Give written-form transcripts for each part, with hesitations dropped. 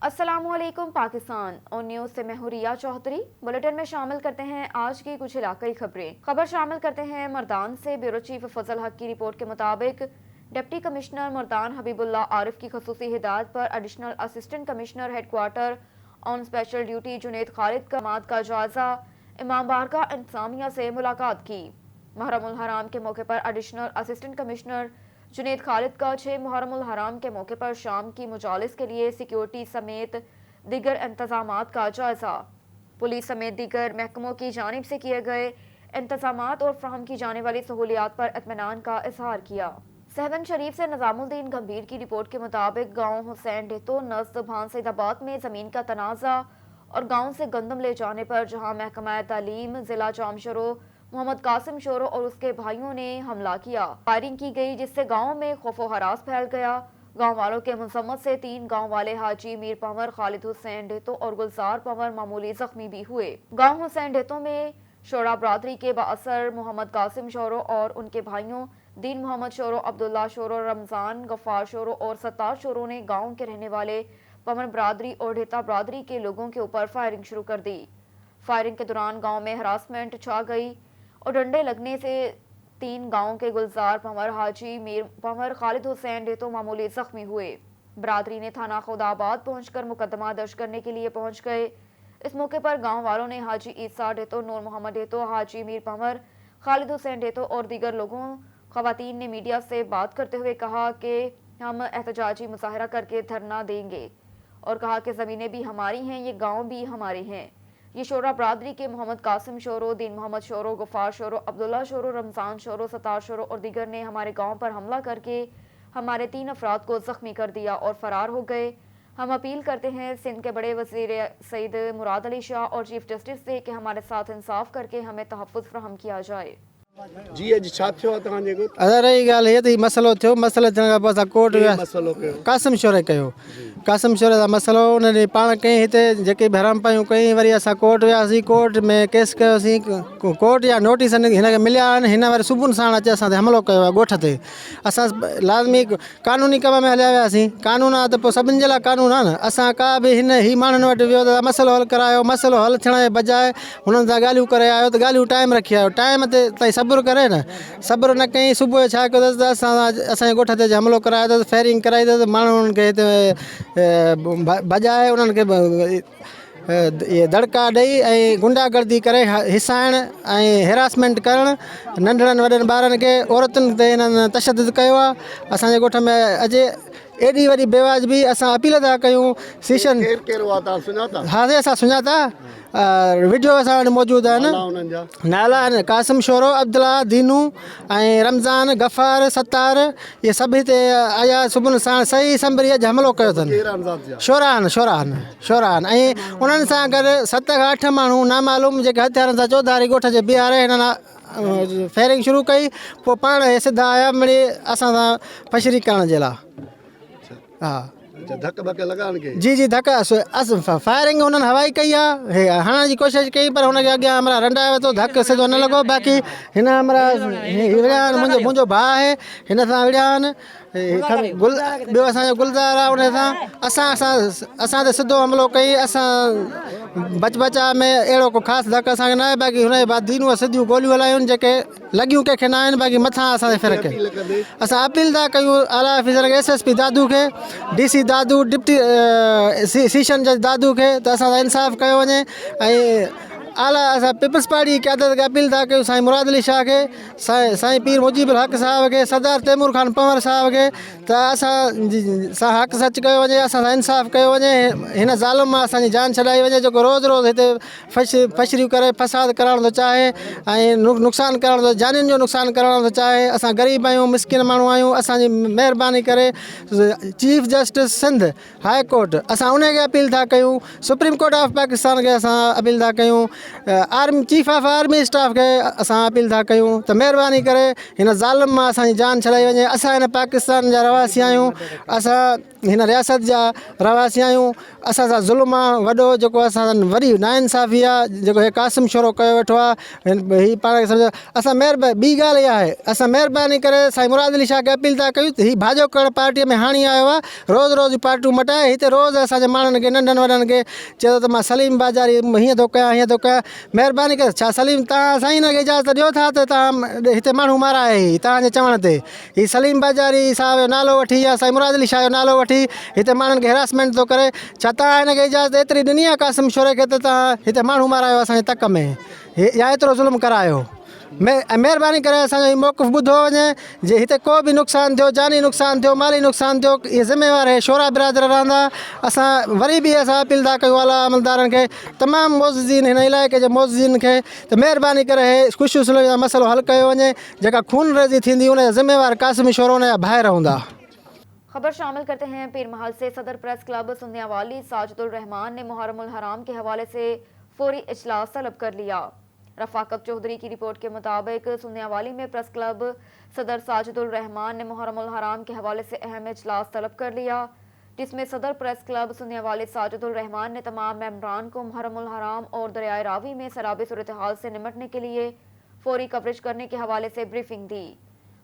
अस्सलाम वालेकुम पाकिस्तान और न्यूज़ से मैं हूं रिया चौधरी। बुलेटिन में शामिल करते हैं आज की कुछ इलाकाई खबरें। खबर शामिल करते हैं मर्दान से। ब्यूरो चीफ फजल हक की रिपोर्ट के मुताबिक डिप्टी कमिश्नर मर्दान हबीबुल्लाह आरिफ की खसूसी हिदायत पर additional assistant commissioner headquarter on special duty Junaid Khalid का माद का जायजा इमाम बारगाह इंतजामिया से मुलाकात की। मुहर्रमुल हराम के मौके पर additional assistant commissioner Junaid Khalid का 6 मुहर्रमुल हराम के मौके पर शाम की मुजालिस के लिए सिक्योरिटी समेत दीगर इंतजामात का जायजा। पुलिस समेत दीगर महकमों की जानिब से किए गए इंतजामात और फ्राहम की जाने वाली सहूलियात पर इत्मीनान का इजहार किया। सहवन शरीफ से निजामुद्दीन गंभीर की रिपोर्ट के मुताबिक गाँव हुसैन डेतो नज़द भान सईदाबाद में ज़मीन का तनाज़ा और गाँव से गंदम ले जाने पर जहाँ महकमा तालीम जिला जामशरो मोहम्मद कासिम शोरो और उसके भाइयों ने हमला किया। फायरिंग की गई जिससे गांव में खौफो हरास फैल गया। गांव वालों के मुसम्मत से 3 गांव वाले हाजी मीर पंवर, खालिद हुसैन डेतो और गुलजार पंवर मामूली जख्मी भी हुए। गांव हुसैन डेतो में शोरा बरादरी के बाअसर मोहम्मद कासिम शोरो और उनके भाइयों दीन मोहम्मद शोरो, अब्दुल्ला शोरो, रमजान गफ्फार शोरो और सत्तार शोरो ने गाँव के रहने वाले पंवर बरादरी और ढेता बरादरी के लोगों के ऊपर फायरिंग शुरू कर दी। फायरिंग के दौरान गाँव में हरासमेंट छा गई और डंडे लगने से 3 गांव के गुलजार पंवर, हाजी मीर पंवर, खालिद हुसैन डेतो मामूली जख्मी हुए। बरादरी ने थाना खुदाबाद पहुंचकर मुकदमा दर्ज करने के लिए पहुंच गए। इस मौके पर गांव वालों ने हाजी ईसा डेतो, नूर मोहम्मद डेतो, हाजी मीर पंवर, खालिद हुसैन डेतो और दीगर लोगों खवातीन ने मीडिया से बात करते हुए कहा कि हम एहतजाजी मुजाहरा करके धरना देंगे और कहा कि ज़मीनें भी हमारी हैं, ये गाँव भी हमारे हैं। ये शोरा बरादरी के मोहम्मद कासिम शोरो, दीन मोहम्मद शोरो, गफ्फार शोरो, अब्दुल्ला शोरो, रमजान शोरो, सतार शोरो और दीगर ने हमारे गांव पर हमला करके हमारे 3 अफराद को जख्मी कर दिया और फरार हो गए। हम अपील करते हैं सिंध के बड़े वज़ीर सईद मुराद अली शाह और चीफ जस्टिस से कि हमारे साथ इंसाफ करके हमें तहफ़्फ़ुज़ फराहम किया जाए। जी अॼु छा थियो आहे तव्हांजे घरु? अगरि रही ॻाल्हि हीअ त हीउ मसइलो थियो। मसइलो थियण खां पोइ असां कोर्ट कहिड़ो विया। मसइलो कयो? कासिम शोरे कयो। कासिम शोरे जा मसइलो उन ॾींहुं पाण कई हिते जेके बि हराम पायूं कई। वरी असां कोर्ट वियासीं, कोर्ट में केस कयोसीं। कोर्ट जा नोटिस हिनखे मिलिया आहिनि। हिन वरी सुबुह साण अचे असां ते हमलो कयो आहे ॻोठ ते। असां लाज़मी कानूनी कम में हलिया वियासीं। कानून आहे त पोइ सभिनि जे लाइ कानून आहे न। असां का बि हीअ माण्हुनि वटि वियो त मसइलो हल करायो। मसइलो हल थियण जे बजाए हुननि सां ॻाल्हियूं करे आयो त ॻाल्हियूं टाइम रखी आयो। टाइम ते ताईं सब्र करे न। सब्र न कई। सुबुह जो छा कयो अथसि त असांजे ॻोठ ते हमलो करायो अथसि, फायरिंग कराई अथसि। माण्हुनि खे हिते भॼाए उन्हनि खे इहे दड़का ॾेई ऐं गुंडागर्दी करे हिसाइण ऐं हेरासमेंट करणु। नंढड़नि वॾनि ॿारनि खे औरतुनि ते हिननि तशदुद कयो आहे। असांजे ॻोठ में अॼु एॾी वॾी बेवाजिबी। असां अपील था कयूं सेशन। केरु केरु आहे तव्हां सुञाता? हा असां सुञाता। वीडियो असां वटि मौजूदु आहिनि। उन्हनि जा नाला आहिनि कासिम शोरो, अब्दुल्ला, दीनू ऐं रमज़ान, गफ़ार, सत्तार। इहे सभु हिते आया सुबुह साण सही संभरी अॼु हमलो कयो अथनि। केरु अंदाज़ जा? शोरान ऐं उन्हनि सां गॾु 7 खां 8 माण्हू नामालूम जेके हथियारनि सां चौधारी ॻोठ जे बीहारे हिननि फायरिंग शुरू कई। पोइ पाण इहे सिधा आया मिड़ी असां सां फशरी करण जे लाइ। हा अच्छा, धक बक लॻाइण के? जी धक फायरिंग उन्हनि हवाई कई आहे। हणण जी कोशिशि कई पर हुनखे अॻियां हमरा रंडाए वरितो। धक सिधो न लॻो। बाक़ी हिन हमरा विड़िया आहिनि। मुंहिंजो भाउ आहे, हिन सां विड़िया आहिनि। ॿियो असांजो गुलज़ार आहे। उन सां असां ते सिधो हमलो कई। असां बचा में अहिड़ो को ख़ासि धक असांखे न आहे। बाक़ी हुनजे बाद दीनूअ सिधियूं गोलियूं हलायूं जेके लॻियूं कंहिंखे न आहिनि। बाक़ी मथां असांजे फ़र्क़ु आहे। असां अपील था कयूं आला ऑफिसर खे, SSP दादू खे, DC दादू, डिप्टी सेशन जज दादू खे त असां सां इंसाफ़ कयो वञे। ऐं आला असां पीपल्स पार्टी की क़यादत खे अपील था कयूं साईं मुराद अली शाह खे, साईं पीर मुजीबुल हक़ साहिब खे, सरदार तैमूर ख़ान पंवर साहिब खे त असां सां हक़ सच कयो वञे। असां सां इंसाफ़ कयो वञे। हिन ज़ालुम मां असांजी जान छॾाई वञे जेको रोज़ु रोज़ु हिते फशरियूं करे फसाद करणु थो चाहे ऐं नुक़सानु करणु थो, जानियुनि जो नुक़सानु करणु थो चाहे। असां ग़रीब आहियूं, मिसकिन माण्हू आहियूं। असांजी महिरबानी करे chief justice Sindh high court असां उनखे अपील था कयूं। सुप्रीम कोर्ट ऑफ पाकिस्तान खे असां अपील था कयूं। Army chief of army staff खे असां अपील था कयूं त महिरबानी करे हिन ज़ालिम मां असांजी जान छॾाई वञे। असां हिन पाकिस्तान जा रवासी आहियूं। असां हिन रियासत जा रहवासी आहियूं। असां सां ज़ुल्म आहे वॾो, जेको असां सां वॾी नाइंसाफ़ी आहे, जेको हे क़ासिम शोरो कयो वेठो आहे। ही पाण खे सम्झो असां ॿी ॻाल्हि इहा आहे, असां महिरबानी करे साईं मुराद अली शाह खे अपील था कयूं त हीउ भाॼो करण पार्टीअ में हाणी आयो आहे, रोज़ रोज़ पार्टियूं मटाए। हिते रोज़ असांजे माण्हुनि खे नंढनि वॾनि खे चयो त मां सलीम बाज़ारी हीअं थो कयां हीअं थो कयां। महिरबानी करे छा सलीम तव्हां साईं हिन खे इजाज़त ॾियो था त तव्हां हिते माण्हू माराए तव्हांजे चवण ते? हीउ सलीम बाज़ारी साहिब जो नालो वठी या साईं मुराद अली शाह जो नालो वठी हिते माण्हुनि खे हिरासमेंट थो करे। छा तव्हां हिनखे इजाज़त एतिरी ॾिनी आहे क़ासिम शोरे खे त तव्हां हिते माण्हू मारायो असांजे तक में, या एतिरो ज़ुल्म करायो? महिरबानी करे असांजो हीउ मौक़िफ़ ॿुधो वञे। जे हिते को बि नुक़सानु थियो, जानी नुक़सानु थियो, माली नुक़सानु थियो, इहे ज़िम्मेवार हे शोरा बिरादर रहंदा। असां वरी बि असां अपील था कयूं आला अमलदारनि खे, तमामु मोज़िज़ीन हिन इलाइक़े जे मोज़िज़ीन खे त महिरबानी करे हे ख़ुशी सुलह जो मसइलो हल कयो वञे। जेका खून रेज़ी थींदी उन जा ज़िम्मेवार क़ासिम शोरो उन जा भाइर हूंदा। खबर शामिल करते हैं पीर महल से। सदर प्रेस क्लब सुन्नियावाली साजिदुल रहमान ने मुहर्रमुल हराम के हवाले से फौरी इजलास तलब कर लिया। रफाकत चौधरी की रिपोर्ट के मुताबिक सुन्नियावाली में प्रेस क्लब सदर साजिदुल रहमान ने मुहर्रमुल हराम के हवाले से अहम इजलास तलब कर लिया, जिसमें सदर प्रेस क्लब सुन्नियावाली साजिदुल रहमान ने तमाम मेंबरान को मुहर्रमुल हराम और दरियाए रावी में सैलाबी सूरत हाल से निमटने के लिए फौरी कवरेज करने के हवाले से ब्रीफिंग दी।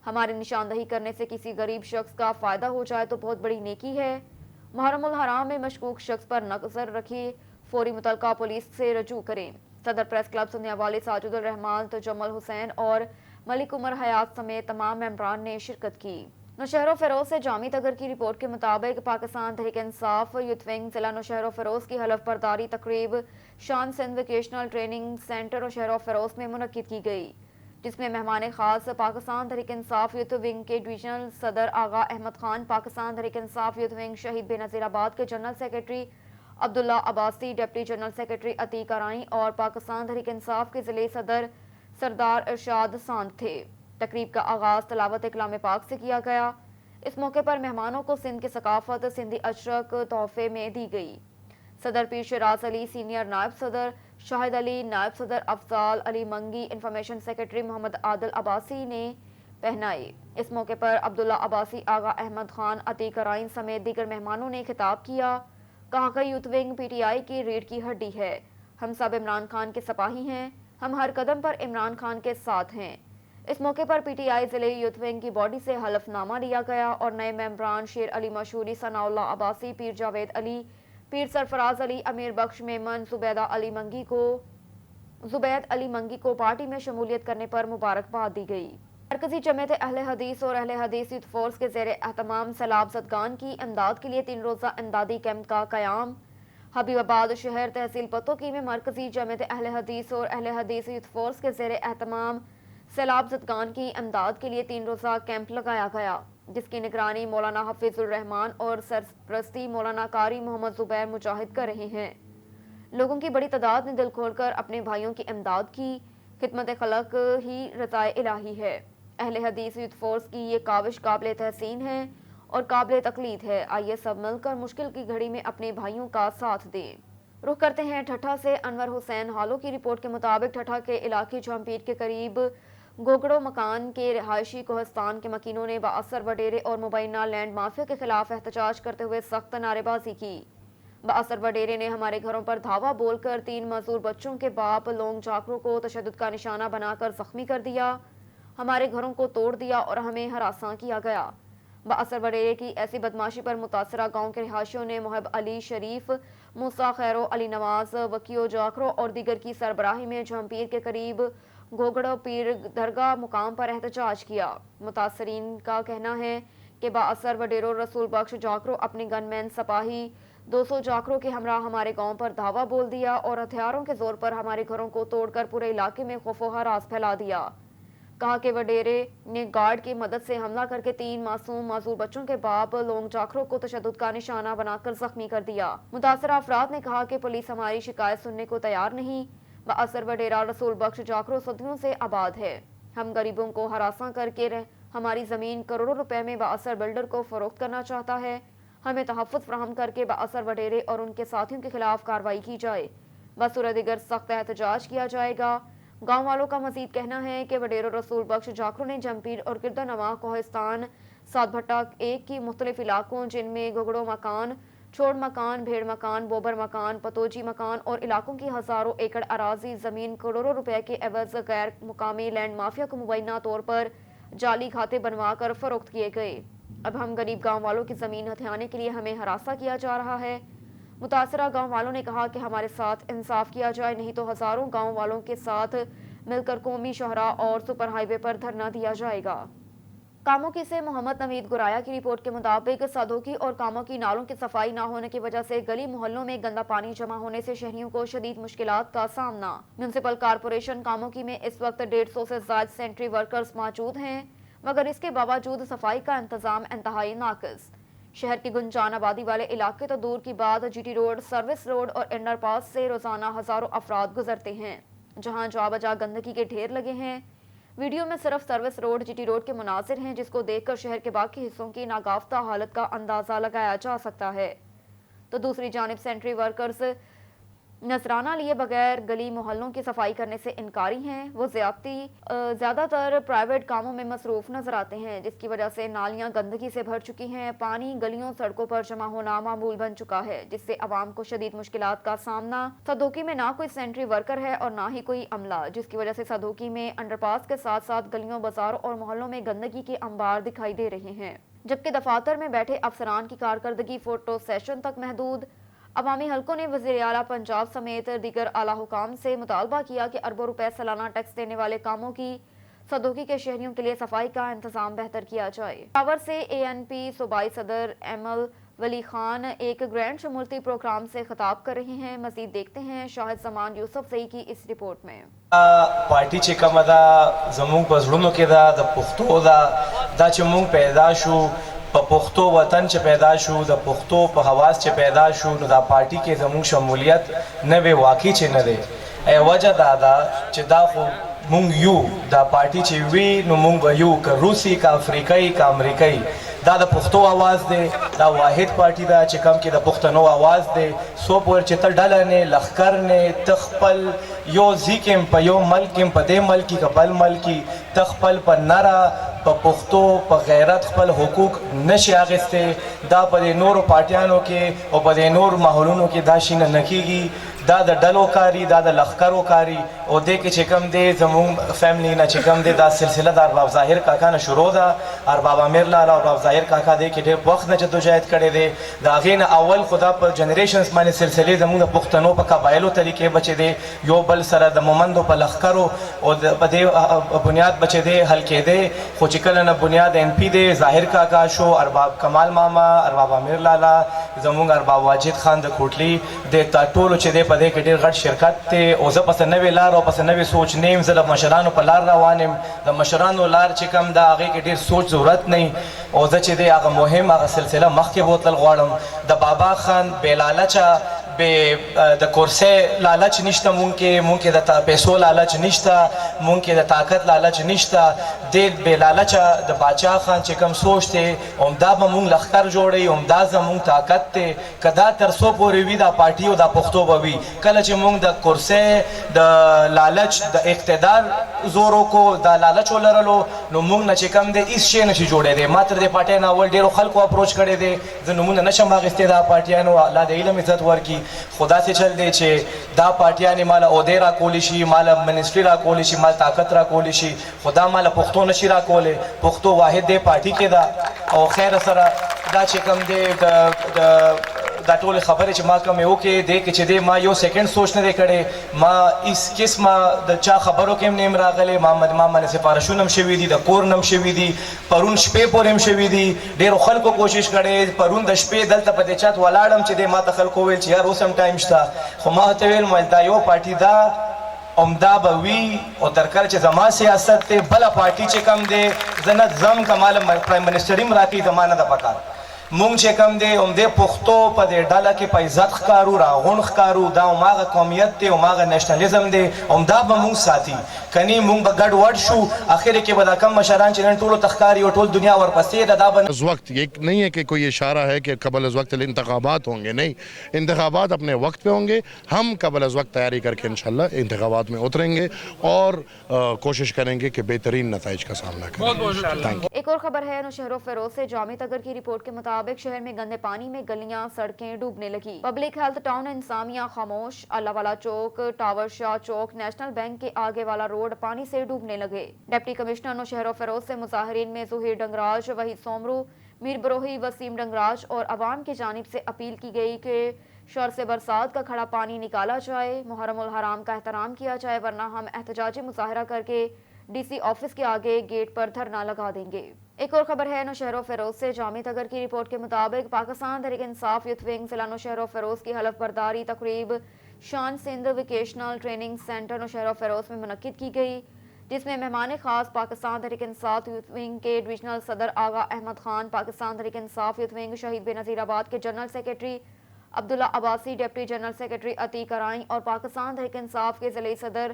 हमारी निशानदही करने से किसी गरीब शख्स का फ़ायदा हो जाए तो बहुत बड़ी नेकी है। मुहर्रमुल हराम में मशकूक शख्स पर नज़र रखिए, फौरी मुतलका पुलिस से रजू करें। सदर प्रेस क्लब सुन्नियावाली साजिदुल रहमान, तजम्मुल हुसैन और मलिक उमर हयात समेत तमाम मेंबरान ने शिरकत की। नौशहर फ़िरोज़ से जामी तगर की रिपोर्ट के मुताबिक पाकिस्तान तहरीक इंसाफ यूथ विंग ज़िला नौशहर फ़िरोज़ की हलफ बर्दारी तकरीब शान Sindh vocational training centre Naushahro Feroze में मुनक्किद की गई, जिसमें मेहमान खास पाकिस्तान तहरीक इंसाफ यूथ विंग के डिवीजनल सदर आगा अहमद खान, पाकिस्तान तहरीक इंसाफ यूथ विंग शहीद बेनज़ीराबाद के general secretary Abdullah Abbasi, deputy general secretary Atiq Arain और पाकिस्तान तहरीक इंसाफ के ज़िले सदर सरदार इरशाद सांद थे। तकरीब का आगाज़ तलावत कलाम पाक से किया गया। इस मौके पर मेहमानों को सिंध की सकाफत सिंधी अशरक तोहफे में दी गई। सदर पीर शराज अली, सीनियर नायब सदर शाहिद अली, नायब सदर अफजाल अली मंगी, इंफॉर्मेशन सेक्रेटरी मोहम्मद आदिल अब्बासी ने पहनाए। इस मौके पर अब्दुल्ला अब्बासी, आगा अहमद खान, अतीक अराइन समेत दीगर मेहमानों ने खिताब किया। कहा कि यूथ विंग पीटीआई की रीढ़ की हड्डी है। हम सब इमरान खान के सिपाही हैं, हम हर कदम पर इमरान खान के साथ हैं। इस मौके पर पीटीआई जिले यूथ विंग की बॉडी से हलफनामा लिया गया और नए मेंबरान शेर अली मशहूरी, सनाउल्ला अब्बासी, पीर जावेद अली, पीर सरफराज अली, अमीर बख्श मेमन, जुबैद अली मंगी को पार्टी में शमूलियत करने पर मुबारकबाद दी गई। मरकजी जमात अहले हदीस और अहले हदीस यूथ फोर्स के ज़ेर एहतमाम सैलाब ज़दगान की इमदाद के लिए 3 रोज़ा इमदादी कैंप का क़याम। हबीबाबाद शहर तहसील पतोकी में मरकजी जमात अहले हदीस और अहले हदीस यूथ फोर्स के ज़ेर एहतमाम सैलाब ज़दगान की इमदाद के लिए 3 रोज़ा कैंप लगाया गया, जिसकी निगरानी मौलाना हफीजुर रहमान और सरप्रस्ती मौलाना कारी मोहम्मद जुबैर मुजाहिद कर रहे हैं। लोगों की बड़ी तादाद ने दिल खोलकर अपने भाइयों की इमदाद की। खिदमत खलक ही रज़ाए इलाही है। अहले हदीस यूथ फोर्स की ये काविश काबिल तहसीन है और काबिल तकलीद है। आइए सब मिलकर मुश्किल की घड़ी में अपने भाइयों का साथ दें। रुख करते हैं ठट्ठा से। अनवर हुसैन हालो की रिपोर्ट के मुताबिक ठट्ठा के इलाके जमपीर के करीब गोगड़ो मकान के रिहायशी कोहस्तान के मकीनों ने बाअसर वडेरे और मुबैना लैंड माफिया के खिलाफ एहतजाज करते हुए सख्त नारेबाजी की। बाअसर वडेरे ने हमारे घरों पर धावा बोलकर 3 मजदूर बच्चों के बाप लोंग जाकरों को तशद्दुद का निशाना बनाकर जख्मी कर दिया, हमारे घरों को तोड़ दिया और हमें हरासा किया गया। बाअसर वडेरे की ऐसी बदमाशी पर मुतासरा गाँव के रिहायशियों ने मोहब अली शरीफ, मूसा खैरो, अली नवाज, वकीयो जाकरो और दीगर की सरबराही में जमपीर के करीब गोगड़ो पीर दरगाह मुकाम पर एहतजाज किया। मुतासरीन का कहना है कि बाअसर वडेरो रसूल बख्श जाकरो अपने गनमैन सपाही 200 जाकरों के हमरा हमारे गांव पर धावा बोल दिया और हथियारों के जोर पर हमारे घरों को तोड़कर पूरे इलाके में खौफो हरास फैला दिया। कहा कि वडेरे ने गार्ड की मदद से हमला करके 3 मासूम माजूर बच्चों के बाप लोंग जाकरों को तशद्दुद का निशाना बनाकर जख्मी कर दिया। मुतासरा अफराद ने कहा कि पुलिस हमारी शिकायत सुनने को तैयार नहीं। बाअसर वडेरा रसूल बख्श जाकरों सदियों से आबाद है। हम गरीबों को हरासा करके हमारी ज़मीन करोड़ों रुपए में बाअसर बिल्डर को फरोख्त करना चाहता है। हमें तहफ़्फ़ुज़ फराहम करके बाअसर वडेरे और उनके साथियों के खिलाफ कार्रवाई की जाए, बसूरत दिगर सख्त एहतजाज किया जाएगा। गाँव वालों का मजीद कहना है कि वडेरो रसूल बख्श जाकरों ने जमपीर और गिरदनवा कोहिस्तान सात भट्टा 1 की मुख्तलिफ इलाकों जिनमें घुगड़ो मकान, छोड़ मकान, भेड़ मकान, बोबर मकान, पतोजी मकान और इलाकों की हजारों एकड़ अराजी ज़मीन करोड़ों रुपए के एवज गैर मुकामी लैंड माफिया को मुबैना तौर पर जाली खाते बनवा कर फरोख्त किए गए। अब हम गरीब गांव वालों की ज़मीन हथियाने के लिए हमें हरासा किया जा रहा है। मुतासरा गांव वालों ने कहा कि हमारे साथ इंसाफ किया जाए, नहीं तो हजारों गांव वालों के साथ मिलकर कौमी शहरा और सुपर हाईवे पर धरना दिया जाएगा। कामोकी से मोहम्मद नवीद गुराया की रिपोर्ट के मुताबिक सदोकी और कामोकी नालों की सफाई न होने की वजह से गली मोहल्लों में गंदा पानी जमा होने से शहरियों को शदीद मुश्किलात का सामना। म्यूनसिपल कारपोरेशन कामोकी में इस वक्त 150 से ज्यादा सैनिटरी वर्कर्स मौजूद हैं, मगर इसके बावजूद सफाई का इंतजाम इंतहाई नाकिस। शहर की गुंजान आबादी वाले इलाके तो दूर की बात, जीटी रोड, सर्विस रोड और अंडरपास से रोजाना हजारों अफराद गुजरते हैं, जहां जा बजा गंदगी के ढेर लगे हैं। वीडियो में सिर्फ सर्विस रोड, जीटी रोड के मुनाजिर हैं, जिसको देखकर शहर के बाकी हिस्सों की नागाफ्ता हालत का अंदाजा लगाया जा सकता है। तो दूसरी जानिब सैनिटरी वर्कर्स नजराना लिए बगैर गली मोहल्लों की सफाई करने से इनकारी हैं। वो ज्यादातर प्राइवेट कामों में मसरूफ नजर आते हैं, जिसकी वजह से नालियां गंदगी से भर चुकी हैं। पानी गलियों सड़कों पर जमा होना मामूल बन चुका है, जिससे आवाम को शदीद मुश्किलात का सामना। सदोकी में ना कोई सैनिटरी वर्कर है और ना ही कोई अमला, जिसकी वजह से सदोकी में अंडरपास के साथ साथ गलियों, बाजारों और मोहल्लों में गंदगी के अंबार दिखाई दे रहे हैं। जबकि दफातर में बैठे अफसरान की कारकर्दगी फोटो सेशन तक महदूद। अवामी हलकों ने वज़ीर आला पंजाब समेत दीगर आला हुकाम से मुतालबा किया कि अरबों रुपए सालाना टैक्स देने वाले कामों की सदोकी के शहरियों के लिए सफाई का इंतजाम बेहतर किया जाए। पावर से ANP सूबाई सदर एमल वली खान एक ग्रैंड शमूलती प्रोग्राम से खिताब कर रहे हैं। मजीद देखते हैं शाहिद जमान यूसुफ सई की इस रिपोर्ट में। पार्टी چې کومه ده زموږ په زړونو کې ده د پښتو دا چې موږ پیدا شو په پښتو وطن چې پیدا شو د پښتو په حواس چې پیدا شو نو دا پارټي کې زموږ شمولیت نه وی واقعي چې نه دی وجه دا ده چې دا خو موږ یو دا پارټي چې وی نو موږ به یو که روسي که افریقایي که امریکایي دا د پښتو आवाज دی دا واحد پارټي ده چې کوم کې د پښتنو आवाज دی سو پور چې ته ډله نه لخر نه تخپل یو ځکم په یو ملک په دې ملک کې بل ملک تخپل په نره په پښتو په غیرت خپل حقوق نشي اخیسته دا په نورو پارټیانو کې او په نورو ماحولونو کې دا شینه نکېږي دا د ډلو کاری دا د لخرو کاری او دې کې چې کوم دی زموږ فیملی نه چې کوم دی دا سلسله د ارباب ظاهر کاکا نه شروع ده ارباب امیر لاله او ارباب ظاهر کاکا دې کې ډېر وخت نه جدوجہد کړی دی د هغې نه اول خدا په جنریشنز باندې سلسلې زموږ د پښتنو په قبایلو طریقې بچې دی یو بل سره د مومندو په لخرو او په دې بنیاد بچې دی حل کېدی خو چې کله نه بنیاد NP دی ظاهر کاکا شو ارباب کمال ماما ارباب امیر لاله زموږ ارباب واجد خان د کوټلي د ټولو چې دی په دې کې ډېر غټ شرکت دی او زه پسې نوې لار او پسې نوې سوچ نه یم زه د مشرانو په لار روان یم د مشرانو لار چې کوم ده هغې کې ډېر سوچ ضرورت نه او زه چې دی هغه مهم هغه سلسله مخکې بوتل غواړم د بابا خان بې لالچه د کرسۍ لالچ نشته مونږ کې د پیسو لالچ نشته مونږ کې د طاقت لالچ نشته د بې لالچه د باچا خان چې کوم سوچ دی همدا به مونږ لښکر جوړوي همدا زمونږ طاقت دی که دا تر څو پورې وي دا پارټي او دا پښتو به وي کله چې مونږ د کرسۍ د لالچ د اقتدار زور وکړو دا لالچ ولرلو نو مونږ نه چې کوم دی هېڅ شی نشي جوړېدی ما تر دې پارټۍ نه اول ډېرو خلکو اپروچ کړی دی زه نومونه نشم اخیستی دا پارټیانو الله د علم عزت ورکړي خو داسې چل دی چې دا پارټیانې ماله عہدې راکولی شي ماله منسټري راکولی شي مال طاقت راکولی شي خو دا ماله پښتو نشي راکولی پښتو واحد دی پارټي کې ده او خیر سره دا چې کوم دی دا ټول خبرې چې ما کومې وکړې دی کې چې دی ما یو سیکنډ سوچ نه دی کړی ما هیڅ قسمه د چا خبرو کې هم نه یم راغلی ما باندې سفارشونه هم شوي دي د کور نه هم شوي دي پرون شپې پورې هم شوي دي ډېرو خلکو کوشش کړی پرون د شپې دلته په دې چت ولاړم چې دی ما ته خلکو ویل چې یار اوس هم ټایم شته خو ما ورته ویل دا یو پارټي ده عمده به وي او تر کله چې زما سیاست دی بله پارټي چې کوم دی زه نه ځم که ماله پرایم منسټري هم راکوي زما نه ده پکار مونږ چې کوم دی همدې پښتو په دې ډله کې په عزت ښکارو راغونډ ښکارو دا هماغه قومیت دی هماغه نیشنلزم دی همدا به مونږ ساتي کنی مونږ به ګډ وډ شو اخر کې به دا کم مشران چې نن ټولو ته ښکاري او ټول دنیا ورپسې ده دا به اس وقت یہ نہیں ہے کہ کوئی اشارہ ہے کہ قبل از وقت انتخابات ہوں گے، نہیں، انتخابات اپنے وقت پہ ہوں گے. ہم قبل از وقت تیاری کر کے انشاءاللہ انتخابات میں اتریں گے اور کوشش کریں گے کہ بہترین نتائج کا سامنا کریں. ایک اور خبر ہے نوشہر و فیروز سے. جامع تگر کی رپورٹ کے مطابق شہر میں گندے پانی میں گلیاں سڑکیں ڈوبنے لگی. پبلک ہیلتھ ٹاؤن انسامیہ خاموش، اللہ والا چوک، ٹاور شاہ چوک، نیشنل بینک کے آگے والا روڈ پانی سے ڈوبنے لگے. ڈپٹی کمشنر نوشہر و فیروز سے مظاہرین میں ظہیر ڈنگراج، وحید سومرو، میر بروہی، وسیم ڈنگراج اور عوام کی جانب سے اپیل کی گئی کہ شور سے برسات کا کھڑا پانی نکالا جائے، محرم الحرام کا احترام کیا جائے، ورنہ ہم احتجاجی مظاہرہ کر کے ڈی سی آفس کے آگے گیٹ پر دھرنا لگا دیں گے. ایک اور خبر ہے نوشہر و فیروز سے. جامع تگر کی رپورٹ کے مطابق پاکستان تحریک انصاف یوتھ ونگ ضلع نوشہر و فیروز کی حلف برداری تقریب شان سندھ ووکیشنل ٹریننگ سینٹر نوشہر و فیروز میں منعقد کی گئی، جس میں مہمان خاص پاکستان تحریک انصاف یوتھ ونگ کے ڈویژنل صدر آغا احمد خان، پاکستان تحریک انصاف یوتھ ونگ شہید بے نظیر آباد کے general secretary Abdullah Abbasi, deputy general secretary Atiq Arain اور پاکستان تحریک انصاف کے ضلعی صدر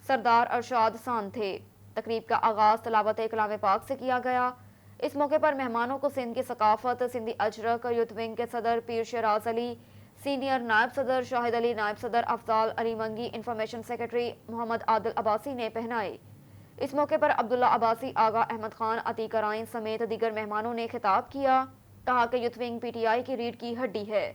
سردار ارشاد سان تھے. تقریب کا آغاز تلاوت کلام پاک سے کیا گیا. اس موقع پر مہمانوں کو سندھ کی ثقافت، سندھی اجرک یوتھ ونگ کے صدر پیر شیراز علی، سینئر نائب صدر شاہد علی، نائب صدر افضال علی منگی، انفارمیشن سیکرٹری محمد عادل عباسی نے پہنائے. اس موقع پر عبداللہ عباسی، آغا احمد خان، عتیق ارائیں سمیت دیگر مہمانوں نے خطاب کیا. کہا کہ youth wing P T I کی ریڑھ کی ہڈی ہے.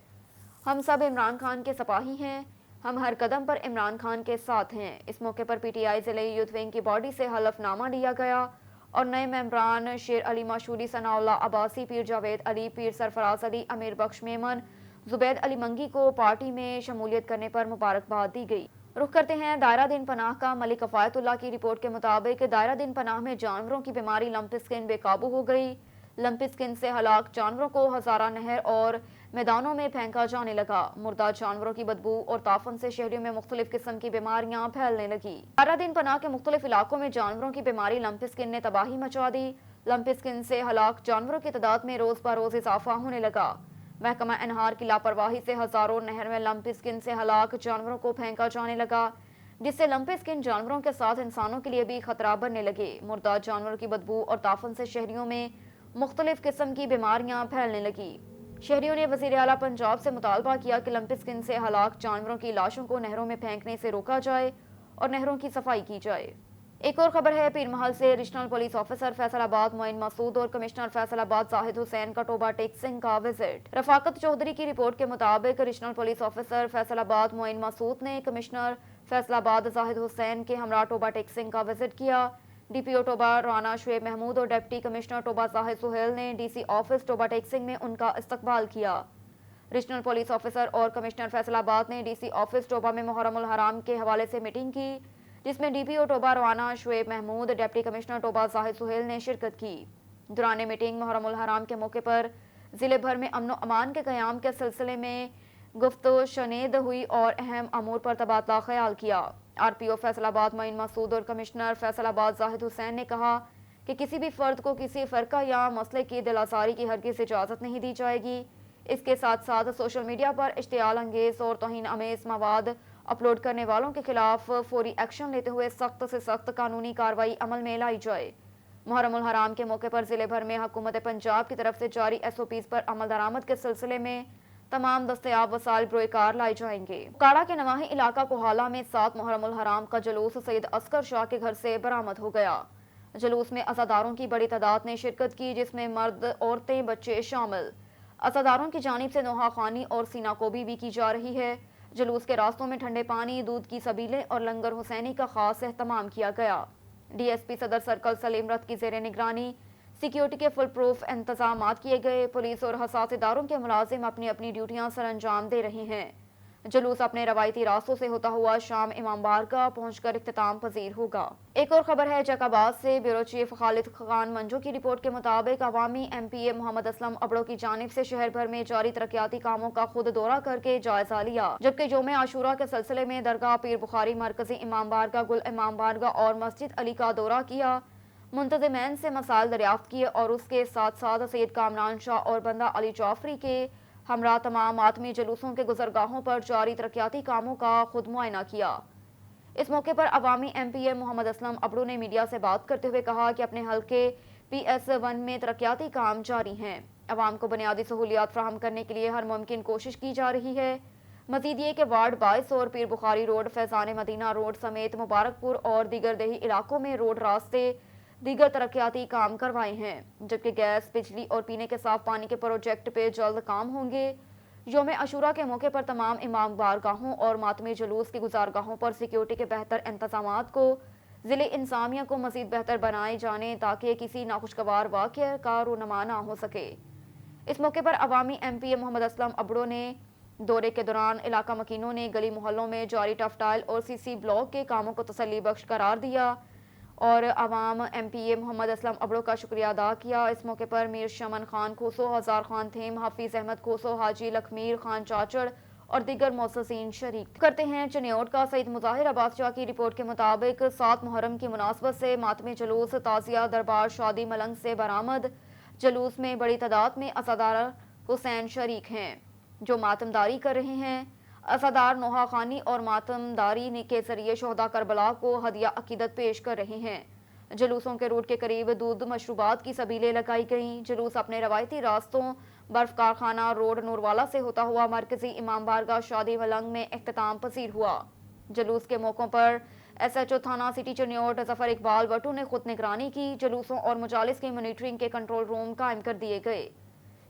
ہم سب عمران خان کے سپاہی ہیں، ہم ہر قدم پر عمران خان کے ساتھ ہیں. اس موقع پر پی ٹی آئی ضلعی یوتھ ونگ کی باڈی سے حلف نامہ لیا گیا اور نئے ممبران شیر علی ماشوری، ثناء اللہ عباسی، پیر جاوید علی، پیر سرفراز علی، امیر بخش میمن، زبید علی منگی کو پارٹی میں شمولیت کرنے پر مبارکباد دی گئی. رخ کرتے ہیں دائرہ دین پناہ کا. ملک کفایت اللہ کی رپورٹ کے مطابق دائرہ دین پناہ میں جانوروں کی بیماری لمپی اسکن بے قابو ہو گئی. لمپی اسکن سے ہلاک جانوروں کو ہزارہ نہر اور میدانوں میں پھینکا جانے لگا. مردہ جانوروں کی بدبو اور تافن سے شہریوں میں مختلف قسم کی بیماریاں پھیلنے لگی. دائرہ دین پناہ کے مختلف علاقوں میں جانوروں کی بیماری لمپی اسکن نے تباہی مچا دی. لمپی اسکن سے ہلاک جانوروں کی تعداد میں روز بروز اضافہ ہونے لگا. محکمہ انہار کی لاپرواہی سے ہزاروں نہر میں لمپی اسکن سے ہلاک جانوروں کو پھینکا جانے لگا، جس سے لمپی اسکن جانوروں کے ساتھ انسانوں کے لیے بھی خطرہ بننے لگے. مردہ جانوروں کی بدبو اور تافن سے شہریوں میں مختلف قسم کی بیماریاں پھیلنے لگی. شہریوں نے وزیر اعلیٰ پنجاب سے مطالبہ کیا کہ لمپی اسکن سے ہلاک جانوروں کی لاشوں کو نہروں میں پھینکنے سے روکا جائے اور نہروں کی صفائی کی جائے. ایک اور خبر ہے پیر محل سے. ریجنل پولیس آفیسر فیصل آباد معین مسعود اور کمشنر فیصل آباد زاہد حسین کا ٹوبہ ٹیکسنگ کا وزٹ. رفاقت چودھری کی رپورٹ کے مطابق ریجنل پولیس آفیسر فیصل آباد معین مسعود نے کمشنر فیصل آباد زاہد حسین کے ہمراہ ٹوبہ ٹیکسنگ کا وزٹ کیا. D P O Toba Rana Shoaib Mahmood اور ڈپٹی کمشنر ٹوبہ زاہد سہیل نے D C office Toba Tek Singh میں ان کا استقبال کیا. ریجنل پولیس آفیسر اور کمشنر فیصل آباد نے ڈی سی آفس ٹوبہ میں محرم الحرام کے حوالے سے میٹنگ کی، جس میں D P O Toba Rana Shoaib Mahmood, deputy commissioner Toba Zahid Sohail نے شرکت کی. دوران میٹنگ محرم الحرام کے موقع پر ضلع بھر میں امن و امان کے قیام کے سلسلے میں گفت و شنید ہوئی اور اہم امور پر تبادلہ خیال کیا. آر پی او فیصل آباد معین مسعود اور کمشنر فیصل آباد زاہد حسین نے کہا کہ کسی بھی فرد کو کسی فرقہ یا مسئلے کی دل آزاری کی ہرگز اجازت نہیں دی جائے گی. اس کے ساتھ ساتھ سوشل میڈیا پر اشتعال انگیز اور توہین آمیز مواد اپلوڈ کرنے والوں کے خلاف فوری ایکشن لیتے ہوئے سخت سے سخت قانونی کارروائی عمل میں لائی جائے. محرم الحرام کے موقع پر ضلع بھر میں حکومت پنجاب کی طرف سے جاری ایس او پیز پر عمل درآمد کے سلسلے میں تمام دستیاب وسائل بروئے کار لائے جائیں گے. کاڑا کے نواحی علاقہ کوہالہ میں 7 محرم الحرام کا جلوس سید عسکر شاہ کے گھر سے برآمد ہو گیا. جلوس میں عزاداروں کی بڑی تعداد نے شرکت کی، جس میں مرد، عورتیں، بچے شامل. عزاداروں کی جانب سے نوحہ خوانی اور سینہ کوبی بھی کی جا رہی ہے. جلوس کے راستوں میں ٹھنڈے پانی، دودھ کی سبیلیں اور لنگر حسینی کا خاص اہتمام کیا گیا. ڈی ایس پی صدر سرکل سلیم رت کی زیر نگرانی سیکیورٹی کے فل پروف انتظامات کیے گئے. پولیس اور حساس اداروں کے ملازم اپنی اپنی ڈیوٹیاں سر انجام دے رہے ہیں. جلوس اپنے روایتی راستوں سے ہوتا ہوا شام امام بارگاہ پہنچ کر اختتام پذیر ہوگا. ایک اور خبر ہے جیک آباد سے. بیورو چیف خالد خان منجو کی رپورٹ کے مطابق عوامی ایم پی اے محمد اسلم ابڑو کی جانب سے شہر بھر میں جاری ترقیاتی کاموں کا خود دورہ کر کے جائزہ لیا، جبکہ یوم عاشورہ کے سلسلے میں درگاہ پیر بخاری، مرکزی امام بارگاہ، گل امام بارگاہ اور مسجد علی کا دورہ کیا. मुंतज़िमैन से मसाइल दरियाफ्त किए और उसके साथ साथ सैयद कामरान शाह और बंदा अली जाफरी के हमरा तमाम मातमी जुलूसों के गुजरगाहों पर जारी तरक्याती कामों का खुद मुआयना किया। इस मौके पर अवामी MP मोहम्मद असलम अबड़ू ने मीडिया से बात करते हुए कहा कि अपने हल्के PS1 में तरक्याती काम जारी हैं। अवाम को बुनियादी सहूलियात फराहम करने के लिए हर मुमकिन कोशिश की जा रही है। मजीद ये कि वार्ड 22 और पीर बुखारी रोड, फैजान मदीना रोड समेत मुबारकपुर और दीगर दही इलाकों में रोड रास्ते दीगर तरक्याती काम करवाए हैं, जबकि गैस, बिजली और पीने के साफ पानी के प्रोजेक्ट पे जल्द काम होंगे। यौम अशूरा के मौके पर तमाम इमाम बारगाहों और मातमी जुलूस की गुजारगाहों पर सिक्योरिटी के बेहतर इंतजामात को ज़िले इंसामिया को मज़ीद बेहतर बनाए जाने ताकि किसी नाखुशगवार वाक़या का रूनमा ना हो सके। इस मौके पर अवामी MP मोहम्मद असलम अबड़ो ने दौरे के दौरान इलाका मकीनों ने गली मोहल्लों में जारी टफटाइल और CC ब्लॉक के कामों को तसल्ली बख्श करार दिया और अवाम MP मोहम्मद असलम अबड़ो का शुक्रिया अदा किया। इस मौके पर मीर शमन खान खोसो, हजार खान थेम, हाफिज अहमद खोसो, हाजी लखमीर खान चाचड़ और दीगर मौससीन शरीक करते हैं। चनियोट का सईद मुजाहिर अब्बास शाह की रिपोर्ट के मुताबिक 7 मुहर्रम की मुनासबत से मातमी जुलूस, ताजिया, दरबार, शादी मलंग से बरामद जुलूस में बड़ी तादाद में असादार हुसैन शरीक हैं जो मातमदारी कर रहे हैं। असादार नोहा खानी और मातमदारी के जरिए शोहदा करबला को हदिया अकीदत पेश कर रहे हैं। जुलूसों के रूट के करीब दूध मशरूबात की सबीलें लगाई गईं। जुलूस अपने रवायती रास्तों बर्फ कारखाना रोड नूरवाला से होता हुआ मरकजी इमाम बारगाह शादी मलंग में इख्तिताम पसीर हुआ। जुलूस के मौक़ों पर SHO थाना सिटी चनियोट जफर इकबाल वटू ने खुद निगरानी की। जुलूसों और मुजालिस की मॉनिटरिंग के कंट्रोल रूम कायम कर दिए गए।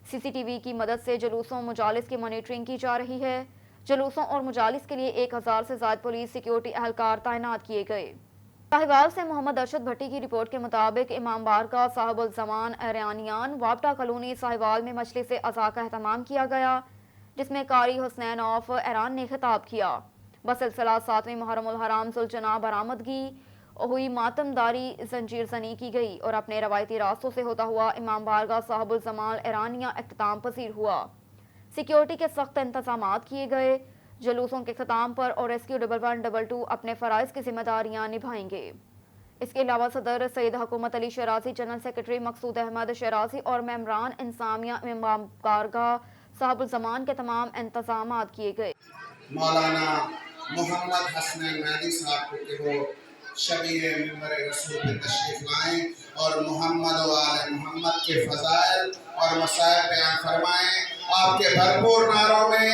CCTV की मदद से जुलूसों मुजालिस की मॉनिटरिंग की जा रही है। जुलूसों और मुजालिस के लिए 1000 से ज़ायद पुलिस सिक्योरिटी एहलकार तैनात किए गए। साहिवाल से मोहम्मद अरशद भट्टी की रिपोर्ट के मुताबिक इमाम बारगाह साहिबुल ज़मान एरानियान वापटा कॉलोनी साहिवाल में मजलिस अज़ा का एहतमाम किया गया, जिसमें कारी हुसैन ऑफ ईरान ने खिताब किया। बसिलसिला 7वीं मुहर्रमुल हराम सुलझना बरामदगी हुई, मातमदारी जंजीर जनी की गई और अपने रवायती रास्तों से होता हुआ इमाम बारगाह साहिबुल ज़मान ईरानिया इख्तिताम पसीर हुआ। सिक्योरिटी के सख्त इंतजामात किए गए। जुलूसों के ख़त्म पर और रेस्क्यू 1122 अपने फ़राइज़ की जिम्मेदारियां निभाएंगे। इसके अलावा सदर सैयद हुकूमत अली शराजी, जनरल सेक्रेटरी मकसूद अहमद शराजी और मेम्बरान इंसामिया इमाम बारगाह साहिबुल ज़मान के तमाम इंतजामात किए गए। मौलाना मोहम्मद हसनैन मेहदी साहब को कि वो शबीह मिंबर रसूल पे तशरीफ लाएं और मोहम्मद व आले मोहम्मद के फ़ज़ाइल और मसाइल बयान फरमाएं। आपके भरपूर नारों में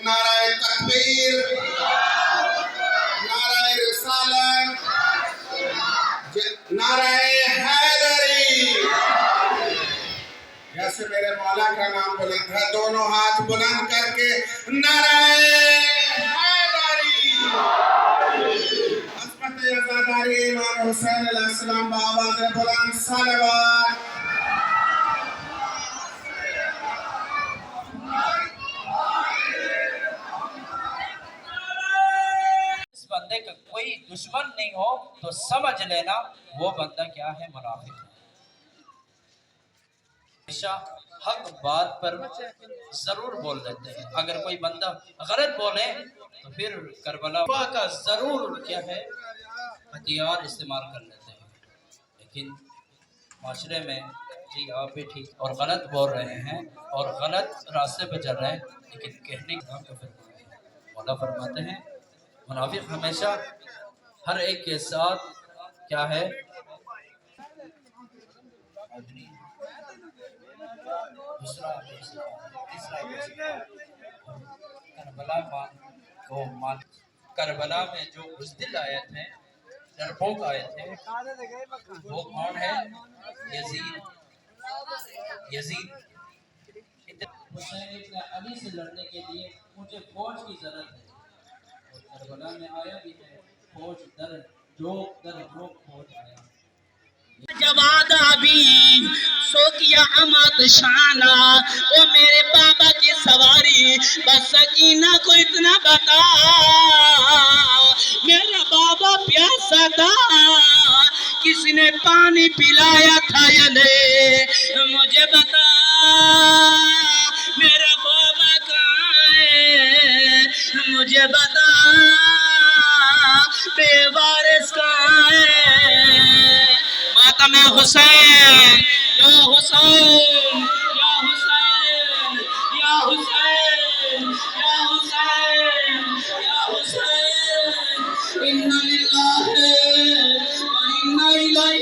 नाराए तकबीर, नाराए रिसालत, नाराए हैदरी, जैसे मेरे मौला का नाम बुलंद है, दोनों हाथ बुलंद करके नाराए हैदरी, अस्मत अज़ादारी इमाम हुसैन अलैहिस्सलाम बावाज़ बुलंद सलवात। बंदे का कोई दुश्मन नहीं हो तो समझ लेना वो बंदा क्या है, मुनाफिक है। हमेशा हक बात पर जरूर बोल देते हैं। अगर कोई बंदा गलत बोले तो फिर करबला का जरूर क्या है हथियार इस्तेमाल कर लेते हैं। लेकिन माशरे में जी आप भी ठीक और गलत बोल रहे हैं और गलत रास्ते पर चल रहे हैं, लेकिन कहने का तो फिर मौला फरमाते हैं मुनाफिक हमेशा हर एक के साथ क्या है करबला में जो बुज़दिल आए थे, डरपोक आए थे, वो कौन है? यजीद। हुसैन अली से लड़ने के लिए मुझे फौज की जरूरत है। करबला में आया भी है फौज, दर जोक फौज आया। जवाद अभी सो किया अमत शाना, वो मेरे बाबा की सवारी, बस सकीना को इतना बता, मेरा बाबा प्यासा था, किसने पानी पिलाया था या नहीं, मुझे बता, मेरा बाबा कहाँ है, मुझे बता, बेवारिस कहाँ है। माता मकम हुसैन या हुसैन या हुसैन या हुसैन या हुसैन या हुसैन इन्ना लिल्लाहि व इन्ना इलैहि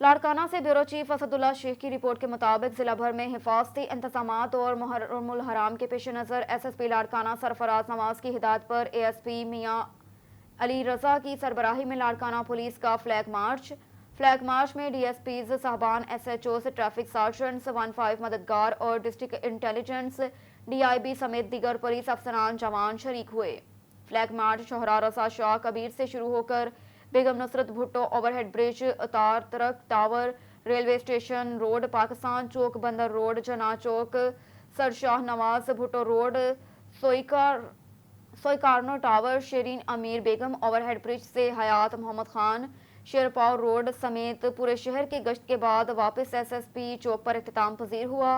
लाड़काना से ब्यूरो चीफ असदुल्ला शेख की रिपोर्ट के मुताबिक जिला भर में हिफाजती इंतजामात और मुहर्रमुल हराम के पेश नज़र SSP लाड़काना सरफराज नवाज की हिदायत पर ASP मियाँ अली रजा की सरबराही में लाड़काना पुलिस का फ्लैग मार्च में DSPs साहबान SHOs ट्रैफिक सार्जेंट्स 15 मददगार और डिस्ट्रिक्ट इंटेलिजेंस DIB समेत दीगर पुलिस अफसरान जवान शरीक हुए। फ्लैग मार्च शोहरा रजा शाह कबीर से शुरू होकर बेगम नुसरत भुट्टो ओवरहेड ब्रिज, अतार तरक tower, railway station road, Pakistan चौक, बंदर रोड, जना चौक, सरशाह Nawaz Bhutto road, Sukarno tower, Shireen Amir Begum overhead bridge से हयात मोहम्मद खान शेरपाव रोड समेत पूरे शहर के गश्त के बाद वापस SSP चौक पर इख्तिताम पजीर हुआ।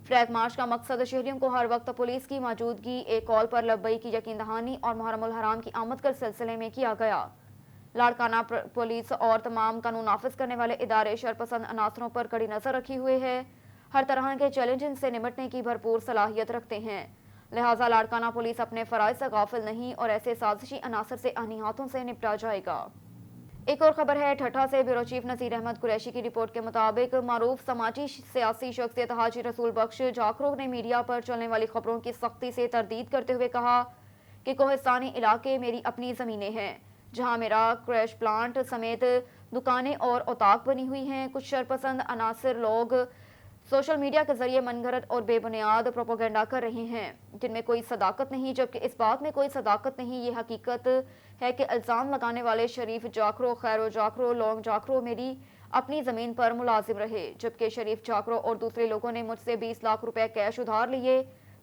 फ्लैग मार्च का मकसद शहरियों को हर वक्त पुलिस की मौजूदगी, एक कॉल पर लब्बई की यकीन दहानी और मुहर्रमुल हराम की आमद के सिलसिले में किया गया। लाड़काना पुलिस और तमाम कानून नाफिज करने वाले इदारे शरपसंद अनासरों पर कड़ी नजर रखी हुए है, हर तरह के चैलेंज से निपटने की भरपूर सलाहियत रखते हैं। लिहाजा लाड़काना पुलिस अपने फराइज से गाफिल नहीं और ऐसे साजिशी अनासर से अन्य हाथों से निपटा जाएगा। एक और खबर है ठट्ठा से ब्यूरो चीफ नसीर अहमद कुरैशी की रिपोर्ट के मुताबिक मारूफ समाजी सियासी शख्सियत हाजी रसूल बख्श जाखरो ने मीडिया पर चलने वाली खबरों की सख्ती से तरदीद करते हुए कहा कि कोहिस्तानी इलाके मेरी अपनी ज़मीनें हैं जहां मेरा क्रैश प्लांट समेत दुकानें और औताक बनी हुई हैं। कुछ शरपसंद अनासर लोग सोशल मीडिया के जरिए मनगढ़ंत और बेबुनियाद प्रोपोगंडा कर रहे हैं जिनमें कोई सदाकत नहीं, जबकि इस बात में कोई सदाकत नहीं। ये हकीकत है कि इल्ज़ाम लगाने वाले शरीफ जाखरो, खैरो जाखरो, लोंग जाखरो मेरी अपनी ज़मीन पर मुलाजिम रहे, जबकि शरीफ जाखरो और दूसरे लोगों ने मुझसे 20 लाख रुपए कैश उधार लिए।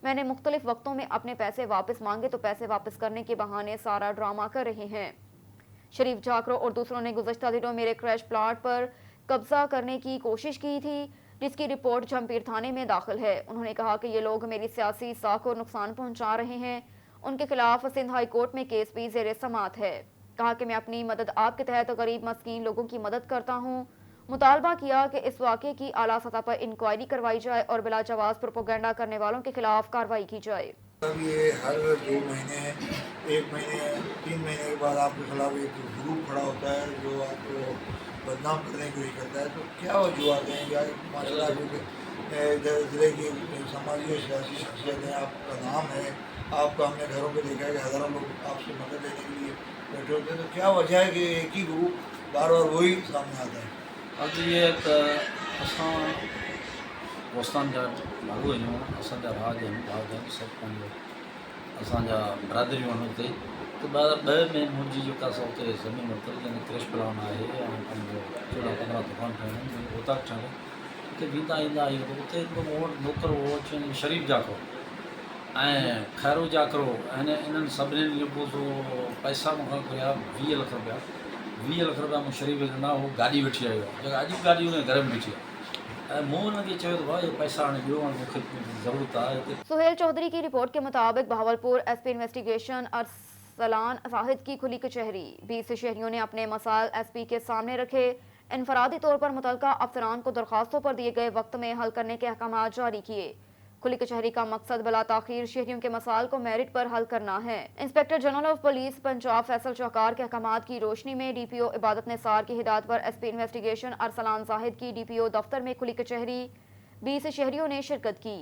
मैंने मुख्तलिफ वक्तों में अपने पैसे वापस मांगे तो पैसे वापस करने के बहाने सारा ड्रामा कर रहे हैं। शरीफ जाखरो और दूसरों ने गुज़श्ता दिनों मेरे क्रैश प्लांट पर कब्जा करने की कोशिश की थी, जिसकी रिपोर्ट जमपीर थाने में दाखिल है। उन्होंने कहा कि ये लोग मेरी सियासी साख को नुकसान पहुंचा रहे हैं। उनके खिलाफ सिंध हाई कोर्ट में केस भी ज़ेरे समात है। कहा कि मैं अपनी मदद आपके तहत गरीब मस्कीन लोगों की मदद करता हूँ। मुतालबा किया कि इस वाक़े की आला सतह पर इंक्वायरी करवाई जाए और बिला जवाज़ प्रोपोगंडा करने वालों के खिलाफ कार्रवाई की जाए। ये हर 2 महीने, 1 महीने, 3 महीने के बाद आपके खिलाफ एक ग्रुप खड़ा होता है जो आपको बदनाम करने की कोशिश करता है। तो क्या वजूहत हैं? या माशाल्लाह ज़िले की समाजी और सियासी शख्सियत है, आपका नाम है, आपका हमने घरों पे देखा है कि हज़ारों लोग आपसे मदद लेने के लिए बैठे होते हैं। तो क्या वजह है कि एक ही ग्रुप बार बार वही सामने आता है? अब ये दोस्तान जा भाॻो आहियूं, असांजा राज आहिनि, भाग आहिनि, सभु पंहिंजो असांजा बरादरियूं आहिनि हुते। त 2002 में मुंहिंजी जेका असां हुते ज़मीन वरितल जंहिंमें क्रेश प्लान आहे ऐं पंहिंजो 14-15 दुकान ठहियूं आहिनि, उतां ठहियल हुते वेंदा ईंदा आहियूं त उते मूं वटि नौकर हो अचनि शरीफ़ जाकरो ऐं खैरो जाकरो इन्हनि सभिनीनि जो पोइ पैसा मूंखां घुरिया 20 लख रुपया। 20 लख रुपया मूं शरीफ़ ॾिना, उहो गाॾी वठी आयो आहे, जेका अॼु गाॾी हुन घर में बीठी आहे। ऐं मूं हुनखे चयो त भाउ इहो पैसा हाणे ॾियो, हाणे मूंखे ज़रूरत आहे हिते। सुहेल चौधरी की रिपोर्ट के मुताबिक बहावलपुर एसपी इन्वेस्टिगेशन अरसलान जाहिद की खुली कचहरी। 20 शहरियों ने अपने मसाइल एसपी के सामने रखे। इनफरादी तौर पर मुतलका अफसरान को दरखास्तों पर दिए गए वक्त में हल करने के अहकाम जारी किए। खुली कचहरी का मकसद बला ताखीर शहरियों के मसाइल को मेरिट पर हल करना है। Inspector general of police Punjab Faisal चौकार के अहकामात की रोशनी में डीपीओ इबादत निसार की हिदायत पर एसपी इन्वेस्टिगेशन अरसलान जाहिद की डीपीओ दफ्तर में खुली कचहरी 20 शहरियों ने शिरकत की।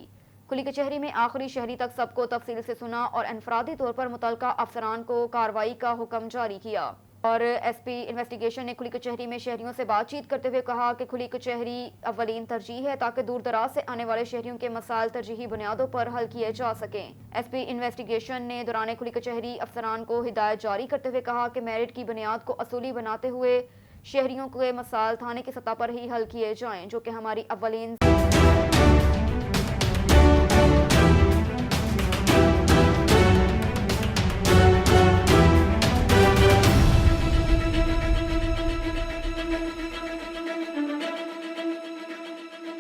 खुली कचहरी में आखिरी शहरी तक सबको तफसील से सुना और इनफरादी तौर पर मुतलका अफसरान को कार्रवाई का हुक्म जारी किया। और एसपी इन्वेस्टिगेशन ने खुली कचहरी में शहरियों से बातचीत करते हुए कहा कि खुली कचहरी अव्वलीन तरजीह है ताकि दूर दराज से आने वाले शहरियों के मसाइल तरजीही बुनियादों पर हल किए जा सकें। एसपी इन्वेस्टिगेशन ने दौरान खुली कचहरी अफसरान को हिदायत जारी करते हुए कहा कि मेरिट की बुनियाद को असूली बनाते हुए शहरियों के मसाइल थाने की सतह पर ही हल किए जाएं, जो कि हमारी अव्वलीन